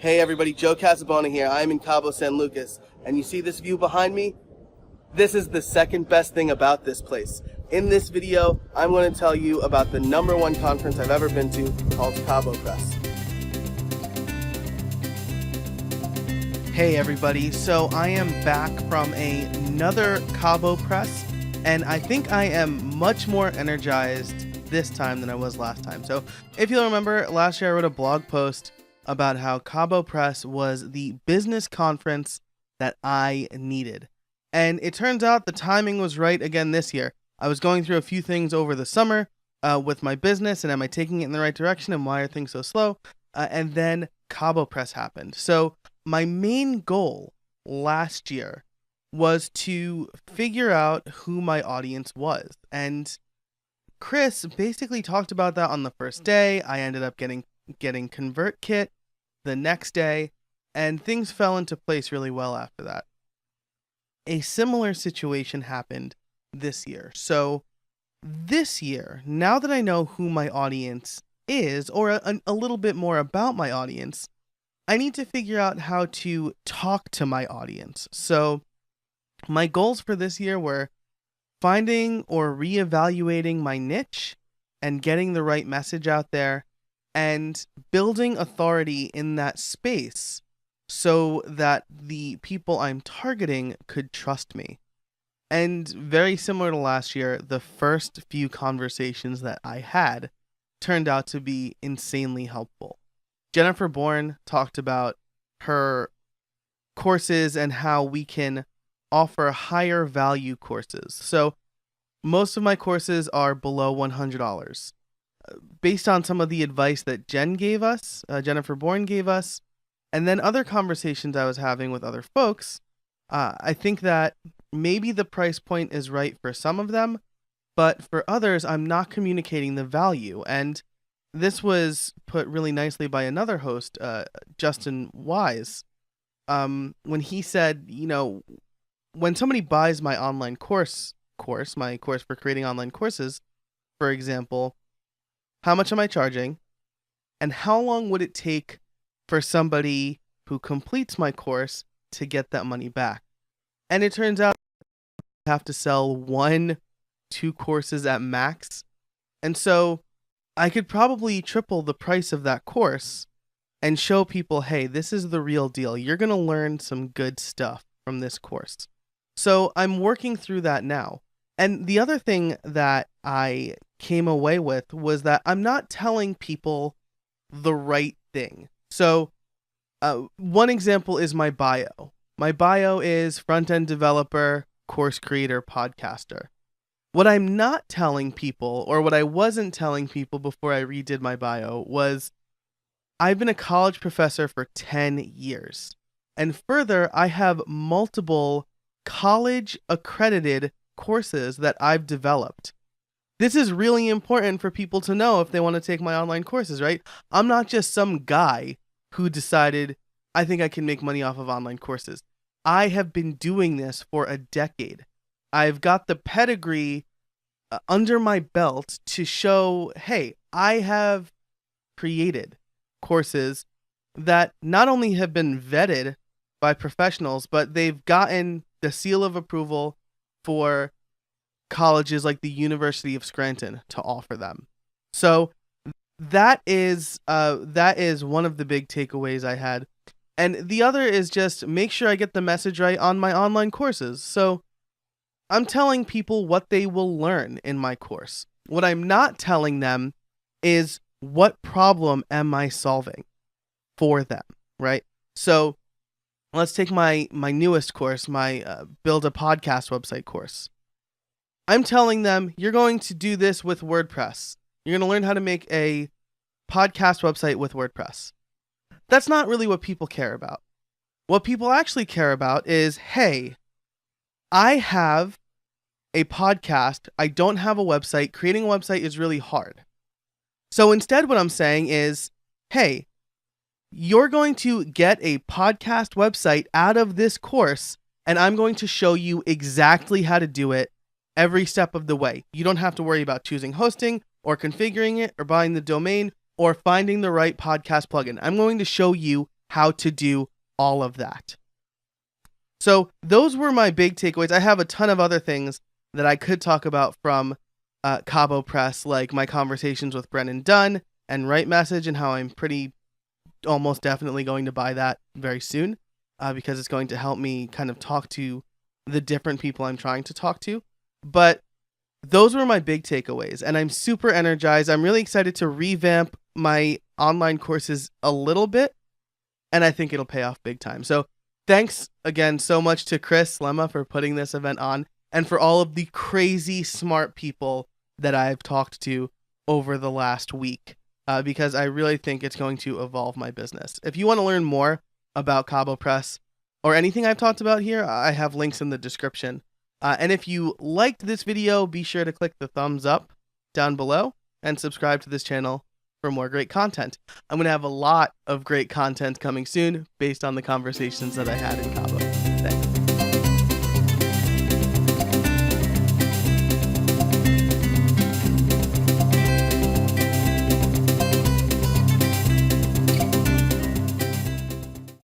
Hey everybody, Joe Casabona here. I'm in Cabo San Lucas, and you see this view behind me? This is the second best thing about this place. In this video, I'm going to tell you about the #1 conference I've ever been to called CaboPress. Hey everybody, so I am back from another CaboPress, and I think I am much more energized this time than I was last time. So if you'll remember, last year I wrote a blog post about how CaboPress was the business conference that I needed. And it turns out the timing was right again this year. I was going through a few things over the summer with my business, and am I taking it in the right direction, and why are things so slow? And then CaboPress happened. So my main goal last year was to figure out who my audience was. And Chris basically talked about that on the first day. I ended up getting ConvertKit the next day, and things fell into place really well after that. A similar situation happened this year. So this year, now that I know who my audience is, or a little bit more about my audience, I need to figure out how to talk to my audience. So my goals for this year were finding or reevaluating my niche and getting the right message out there, and building authority in that space so that the people I'm targeting could trust me. And very similar to last year, the first few conversations that I had turned out to be insanely helpful. Jennifer Bourne talked about her courses and how we can offer higher value courses. So most of my courses are below $100. Based on some of the advice that Jennifer Bourne gave us, and then other conversations I was having with other folks, I think that maybe the price point is right for some of them, but for others, I'm not communicating the value. And this was put really nicely by another host, Justin Wise, when he said, when somebody buys my online course, my course for creating online courses, for example, how much am I charging? And how long would it take for somebody who completes my course to get that money back? And it turns out I have to sell 1-2 courses at max. And so I could probably triple the price of that course and show people, hey, this is the real deal. You're going to learn some good stuff from this course. So I'm working through that now. And the other thing that I came away with was that I'm not telling people the right thing. So one example is my bio. My bio is front-end developer, course creator, podcaster. What I'm not telling people, or what I wasn't telling people before I redid my bio, was I've been a college professor for 10 years. And further, I have multiple college accredited courses that I've developed. This is really important for people to know if they want to take my online courses, right? I'm not just some guy who decided, I think I can make money off of online courses. I have been doing this for a decade. I've got the pedigree under my belt to show, hey, I have created courses that not only have been vetted by professionals, but they've gotten the seal of approval for colleges like the University of Scranton to offer them. So that is one of the big takeaways I had. And the other is just make sure I get the message right on my online courses. So I'm telling people what they will learn in my course. What I'm not telling them is what problem am I solving for them, right? So let's take my newest course, my Build a Podcast Website course. I'm telling them, you're going to do this with WordPress. You're going to learn how to make a podcast website with WordPress. That's not really what people care about. What people actually care about is, hey, I have a podcast. I don't have a website. Creating a website is really hard. So instead, what I'm saying is, hey, you're going to get a podcast website out of this course, and I'm going to show you exactly how to do it every step of the way. You don't have to worry about choosing hosting or configuring it or buying the domain or finding the right podcast plugin. I'm going to show you how to do all of that. So those were my big takeaways. I have a ton of other things that I could talk about from CaboPress, like my conversations with Brennan Dunn and Right Message, and how I'm pretty almost definitely going to buy that very soon because it's going to help me kind of talk to the different people I'm trying to talk to. But those were my big takeaways, and I'm super energized. I'm really excited to revamp my online courses a little bit, and I think it'll pay off big time. So thanks again so much to Chris Lemma for putting this event on, and for all of the crazy smart people that I've talked to over the last week, because I really think it's going to evolve my business. If you want to learn more about CaboPress or anything I've talked about here, I have links in the description. And if you liked this video, be sure to click the thumbs up down below and subscribe to this channel for more great content. I'm going to have a lot of great content coming soon based on the conversations that I had in Cabo. Thanks.